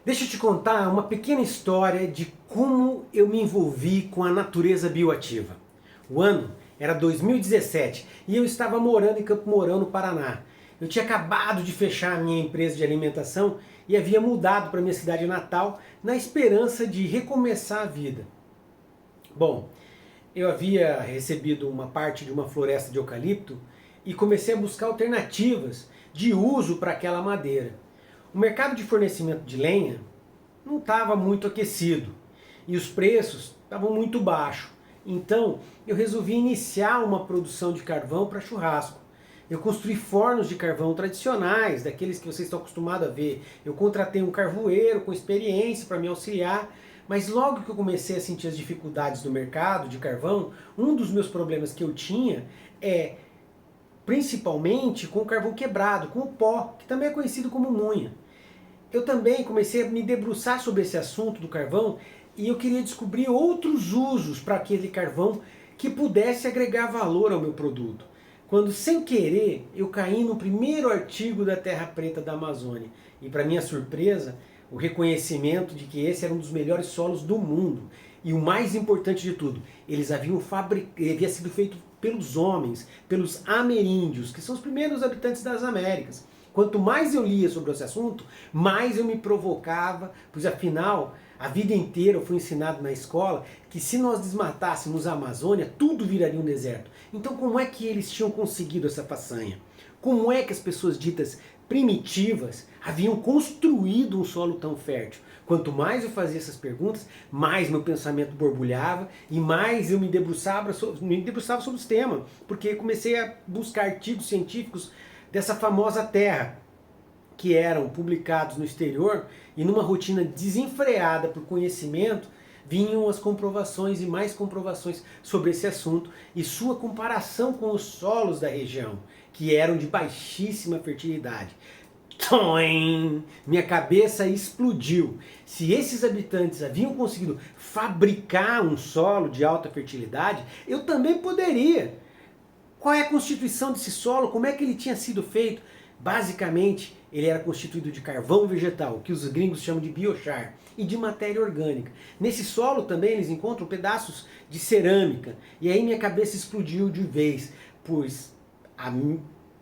Deixa eu te contar uma pequena história de como eu me envolvi com a natureza bioativa. O ano era 2017 e eu estava morando em Campo Mourão, no Paraná. Eu tinha acabado de fechar a minha empresa de alimentação e havia mudado para minha cidade natal na esperança de recomeçar a vida. Bom, eu havia recebido uma parte de uma floresta de eucalipto e comecei a buscar alternativas de uso para aquela madeira. O mercado de fornecimento de lenha não estava muito aquecido e os preços estavam muito baixos. Então eu resolvi iniciar uma produção de carvão para churrasco. Eu construí fornos de carvão tradicionais, daqueles que vocês estão acostumados a ver. Eu contratei um carvoeiro com experiência para me auxiliar, mas logo que eu comecei a sentir as dificuldades do mercado de carvão, um dos meus problemas que eu tinha é principalmente com o carvão quebrado, com o pó, que também é conhecido como munha. Eu também comecei a me debruçar sobre esse assunto do carvão e eu queria descobrir outros usos para aquele carvão que pudesse agregar valor ao meu produto. Quando, sem querer, eu caí no primeiro artigo da Terra Preta da Amazônia. E, para minha surpresa, o reconhecimento de que esse era um dos melhores solos do mundo. E o mais importante de tudo, ele havia sido feito pelos homens, pelos ameríndios, que são os primeiros habitantes das Américas. Quanto mais eu lia sobre esse assunto, mais eu me provocava, pois afinal, a vida inteira eu fui ensinado na escola que se nós desmatássemos a Amazônia, tudo viraria um deserto. Então como é que eles tinham conseguido essa façanha? Como é que as pessoas ditas primitivas haviam construído um solo tão fértil? Quanto mais eu fazia essas perguntas, mais meu pensamento borbulhava e mais eu me debruçava sobre os temas, porque comecei a buscar artigos científicos dessa famosa terra, que eram publicados no exterior, e numa rotina desenfreada por conhecimento, vinham as comprovações e mais comprovações sobre esse assunto e sua comparação com os solos da região, que eram de baixíssima fertilidade. Toim! Minha cabeça explodiu. Se esses habitantes haviam conseguido fabricar um solo de alta fertilidade, eu também poderia. Qual é a constituição desse solo? Como é que ele tinha sido feito? Basicamente, ele era constituído de carvão vegetal, que os gringos chamam de biochar, e de matéria orgânica. Nesse solo também eles encontram pedaços de cerâmica. E aí minha cabeça explodiu de vez, pois há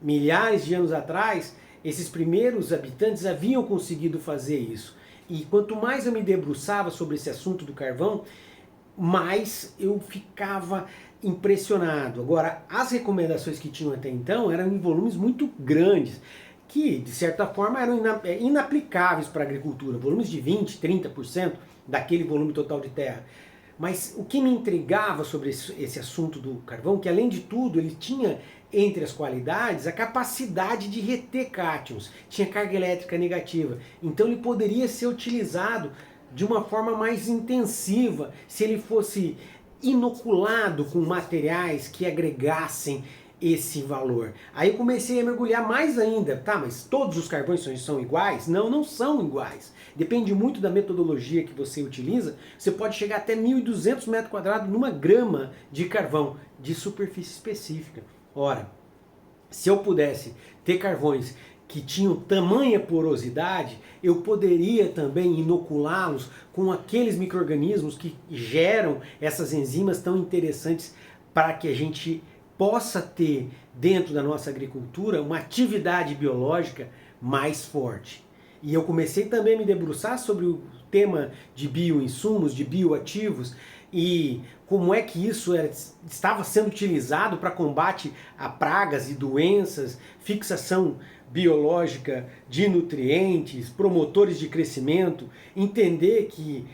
milhares de anos atrás, esses primeiros habitantes haviam conseguido fazer isso. E quanto mais eu me debruçava sobre esse assunto do carvão, mais eu ficava impressionado. Agora, as recomendações que tinham até então eram em volumes muito grandes, que de certa forma eram inaplicáveis para a agricultura, volumes de 20, 30% daquele volume total de terra. Mas o que me intrigava sobre esse assunto do carvão, que além de tudo ele tinha entre as qualidades a capacidade de reter cátions, tinha carga elétrica negativa, então ele poderia ser utilizado de uma forma mais intensiva se ele fosse inoculado com materiais que agregassem esse valor. Aí eu comecei a mergulhar mais ainda. Tá, mas todos os carvões são iguais? Não, não são iguais. Depende muito da metodologia que você utiliza. Você pode chegar até 1.200 metros quadrados numa grama de carvão de superfície específica. Ora, se eu pudesse ter carvões que tinham tamanha porosidade, eu poderia também inoculá-los com aqueles micro-organismos que geram essas enzimas tão interessantes para que a gente possa ter dentro da nossa agricultura uma atividade biológica mais forte. E eu comecei também a me debruçar sobre o tema de bioinsumos, de bioativos, e como é que isso estava sendo utilizado para combate a pragas e doenças, fixação biológica de nutrientes, promotores de crescimento, entender que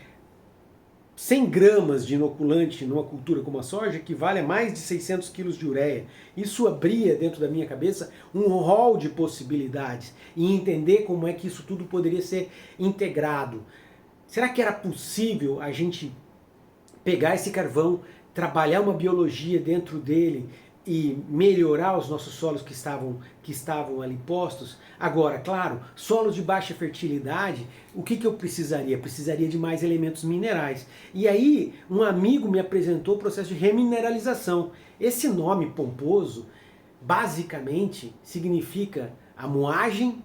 100 gramas de inoculante numa cultura como a soja equivale a mais de 600 quilos de ureia. Isso abria dentro da minha cabeça um rol de possibilidades e entender como é que isso tudo poderia ser integrado. Será que era possível a gente pegar esse carvão, trabalhar uma biologia dentro dele e melhorar os nossos solos que estavam ali postos? Agora, claro, solos de baixa fertilidade, o que eu precisaria? Precisaria de mais elementos minerais. E aí, um amigo me apresentou o processo de remineralização. Esse nome pomposo, basicamente, significa a moagem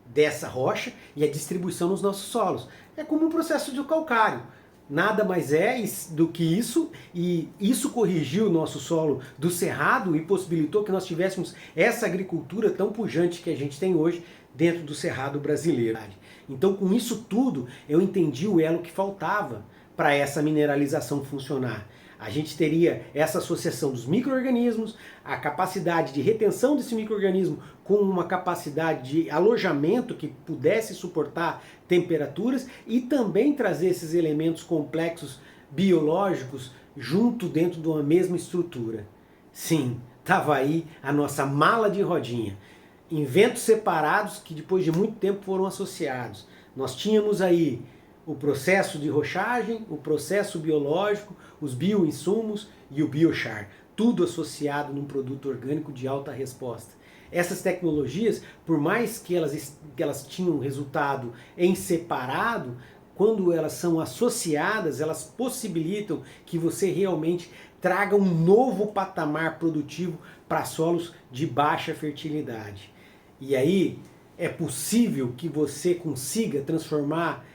dessa rocha e a distribuição nos nossos solos. É como um processo de calcário. Nada mais é do que isso, e isso corrigiu o nosso solo do cerrado e possibilitou que nós tivéssemos essa agricultura tão pujante que a gente tem hoje dentro do cerrado brasileiro. Então, com isso tudo, eu entendi o elo que faltava para essa mineralização funcionar. A gente teria essa associação dos micro-organismos, a capacidade de retenção desse micro-organismo com uma capacidade de alojamento que pudesse suportar temperaturas e também trazer esses elementos complexos biológicos junto dentro de uma mesma estrutura. Sim, estava aí a nossa mala de rodinha. Inventos separados que depois de muito tempo foram associados. Nós tínhamos aí o processo de rochagem, o processo biológico, os bioinsumos e o biochar, tudo associado num produto orgânico de alta resposta. Essas tecnologias, por mais que elas tinham resultado em separado, quando elas são associadas, elas possibilitam que você realmente traga um novo patamar produtivo para solos de baixa fertilidade. E aí é possível que você consiga transformar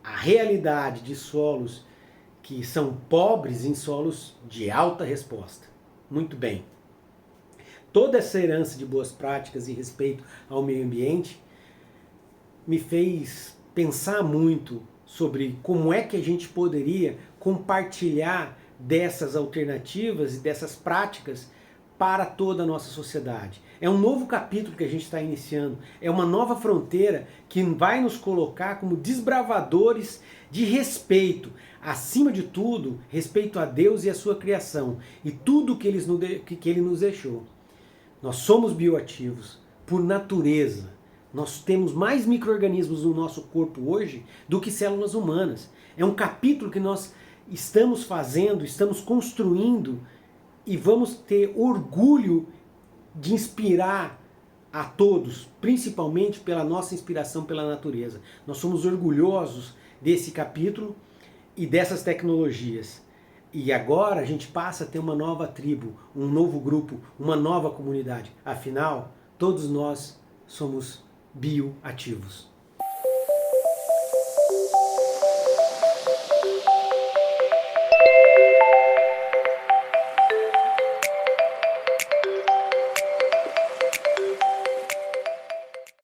a realidade de solos que são pobres em solos de alta resposta. Muito bem. Toda essa herança de boas práticas e respeito ao meio ambiente me fez pensar muito sobre como é que a gente poderia compartilhar dessas alternativas e dessas práticas para toda a nossa sociedade. É um novo capítulo que a gente está iniciando, é uma nova fronteira que vai nos colocar como desbravadores de respeito, acima de tudo, respeito a Deus e a sua criação, e tudo que Ele nos deixou. Nós somos bioativos, por natureza. Nós temos mais micro-organismos no nosso corpo hoje do que células humanas. É um capítulo que nós estamos fazendo, estamos construindo, e vamos ter orgulho de inspirar a todos, principalmente pela nossa inspiração pela natureza. Nós somos orgulhosos desse capítulo e dessas tecnologias. E agora a gente passa a ter uma nova tribo, um novo grupo, uma nova comunidade. Afinal, todos nós somos bioativos.